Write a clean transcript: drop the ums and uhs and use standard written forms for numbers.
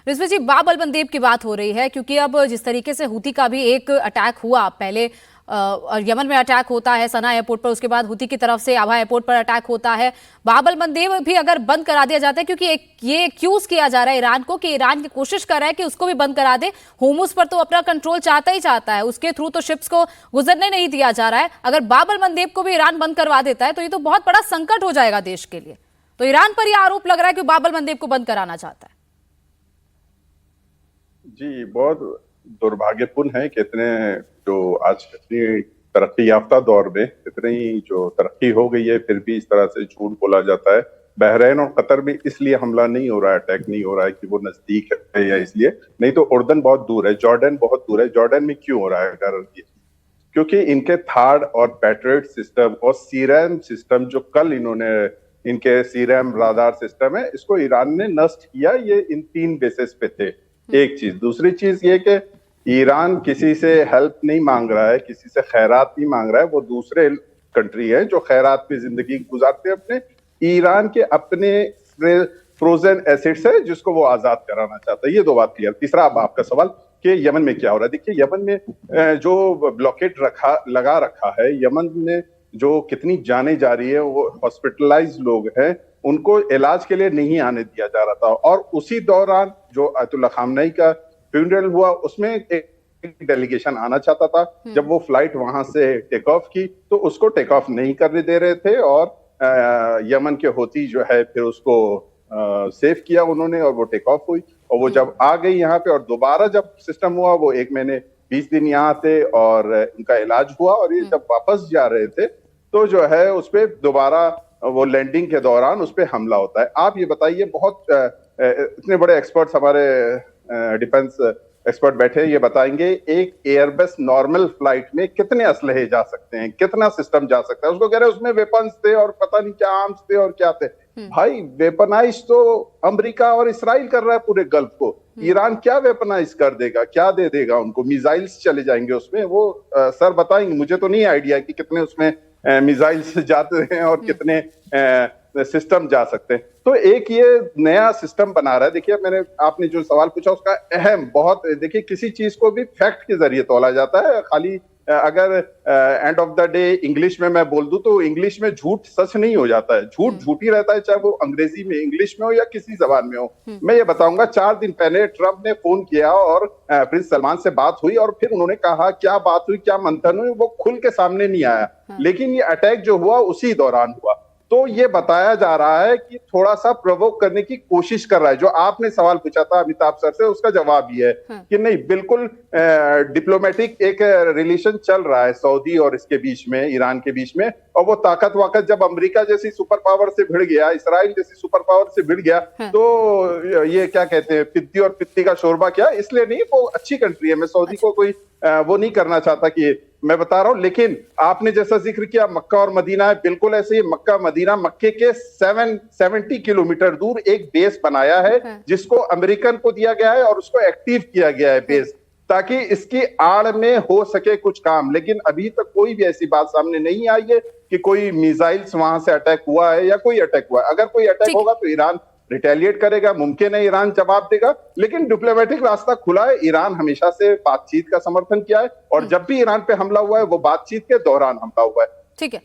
रिजवी जी, बाब अल मंदेब की बात हो रही है क्योंकि अब जिस तरीके से हुती का भी एक अटैक हुआ, पहले और यमन में अटैक होता है सना एयरपोर्ट पर, उसके बाद हुती की तरफ से आभा एयरपोर्ट पर अटैक होता है। बाब अल मंदेब भी अगर बंद करा दिया जाता है, क्योंकि ये एक्यूज किया जा रहा है ईरान को कि ईरान की कोशिश कर रहा है कि उसको भी बंद करा दे। होर्मुज पर तो अपना कंट्रोल चाहता ही चाहता है, उसके थ्रू तो शिप्स को गुजरने नहीं दिया जा रहा है। अगर बाब अल मंदेब को भी ईरान बंद करवा देता है तो ये तो बहुत बड़ा संकट हो जाएगा देश के लिए। तो ईरान पर यह आरोप लग रहा है कि बाब अल मंदेब को बंद कराना चाहता है। जी, बहुत दुर्भाग्यपूर्ण है कि इतने जो आज इतनी तरक्की याफ्ता दौर में इतनी जो तरक्की हो गई है, फिर भी इस तरह से झूठ बोला जाता है। बहरीन और कतर में इसलिए हमला नहीं हो रहा है, अटैक नहीं हो रहा है कि वो नजदीक है या इसलिए नहीं, तो उर्दन बहुत दूर है, जॉर्डन बहुत दूर है। जॉर्डन में क्यों हो रहा है? अगर क्योंकि इनके थार्ड और पैट्रियट सिस्टम और सीरैम सिस्टम जो कल इन्होंने, इनके सीरैम राडार सिस्टम है, इसको ईरान ने नष्ट किया। ये इन 3 बेसिस पे थे। एक चीज। दूसरी चीज ये कि ईरान किसी से हेल्प नहीं मांग रहा है, किसी से खैरात नहीं मांग रहा है। वो दूसरे कंट्री है जो खैरात पे जिंदगी गुजारते हैं अपने। ईरान के अपने फ्रोजन एसिड्स है जिसको वो आजाद कराना चाहता है। ये 2 बात क्लियर। तीसरा, अब आपका सवाल कि यमन में क्या हो रहा है। देखिए, यमन में जो ब्लॉकेट लगा रखा है, यमन में जो कितनी जाने जा रही है, वो हॉस्पिटलाइज लोग हैं, उनको इलाज के लिए नहीं आने दिया जा रहा था। और उसी दौरान जो अयतुल्ला खामनेई का फ्यूनरल हुआ, उसमें एक डेलीगेशन आना चाहता था। जब वो फ्लाइट वहां से टेक ऑफ की तो उसको टेक ऑफ नहीं करने दे रहे थे, और यमन के होती जो है फिर उसको सेव किया उन्होंने, और वो टेक ऑफ हुई। और वो जब आ गई यहाँ पे और दोबारा जब सिस्टम हुआ, वो 1 महीने 20 दिन यहाँ थे और इनका इलाज हुआ। और ये जब वापस जा रहे थे तो जो है उस पर दोबारा वो लैंडिंग के दौरान उस पर हमला होता है। आप ये बताइए, बहुत इतने बड़े एक्सपर्ट्स हमारे डिफेंस एक्सपर्ट बैठे हैं, ये बताएंगे एक एयरबस नॉर्मल फ्लाइट में कितने असलहे जा सकते हैं, कितना सिस्टम जा सकता है। उसको कह रहे हैं उसमें वेपन्स थे और पता नहीं क्या आर्म्स थे और क्या थे। भाई, वेपनाइज तो अमेरिका और इसराइल कर रहा है पूरे गल्फ को। ईरान क्या वेपनाइज कर देगा, क्या दे देगा उनको? मिसाइल्स चले जाएंगे उसमें। वो सर बताएंगे, मुझे तो नहीं आइडिया कि कितने उसमें मिसाइल्स जाते हैं और कितने सिस्टम जा सकते हैं। तो एक ये नया सिस्टम बना रहा है। देखिए, आपने जो सवाल पूछा उसका अहम बहुत, देखिए किसी चीज को भी फैक्ट के जरिए तोला जाता है। खाली अगर end of the day English में मैं बोल दूं तो इंग्लिश में झूठ सच नहीं हो जाता है। झूठ झूठ ही रहता है, चाहे वो अंग्रेजी में, इंग्लिश में हो या किसी जबान में हो। मैं ये बताऊंगा, 4 दिन पहले ट्रंप ने फोन किया और प्रिंस सलमान से बात हुई, और फिर उन्होंने कहा क्या बात हुई, क्या मंथन हुई, वो खुल के सामने नहीं आया। लेकिन ये अटैक जो हुआ उसी दौरान हुआ। तो ये बताया जा रहा है कि थोड़ा सा प्रोवोक करने की कोशिश कर रहा है। जो आपने सवाल पूछा था अमिताभ सर से, उसका जवाब ये है कि नहीं, बिल्कुल डिप्लोमेटिक एक रिलेशन चल रहा है सऊदी और इसके बीच में, ईरान के बीच में। और वो ताकत वाकत जब अमेरिका जैसी सुपर पावर से भिड़ गया, इसराइल जैसी सुपर पावर से भिड़ गया, तो ये क्या कहते हैं, पिद्दी और पित्ती का शोरबा क्या, इसलिए नहीं, वो अच्छी कंट्री है। मैं सऊदी को कोई वो नहीं करना चाहता कि मैं बता रहा हूं। लेकिन आपने जैसा जिक्र किया मक्का और मदीना है, बिल्कुल ऐसे ही मक्का मदीना, मक्के के 70 किलोमीटर दूर एक बेस बनाया है जिसको अमेरिकन को दिया गया है और उसको एक्टिव किया गया है बेस, ताकि इसकी आड़ में हो सके कुछ काम। लेकिन अभी तक कोई भी ऐसी बात सामने नहीं आई है कि कोई मिसाइल्स वहां से अटैक हुआ है या कोई अटैक हुआ है। अगर कोई अटैक होगा तो ईरान रिटेलिएट करेगा, मुमकिन है ईरान जवाब देगा, लेकिन डिप्लोमेटिक रास्ता खुला है। ईरान हमेशा से बातचीत का समर्थन किया है, और जब भी ईरान पे हमला हुआ है वो बातचीत के दौरान हमला हुआ है। ठीक है।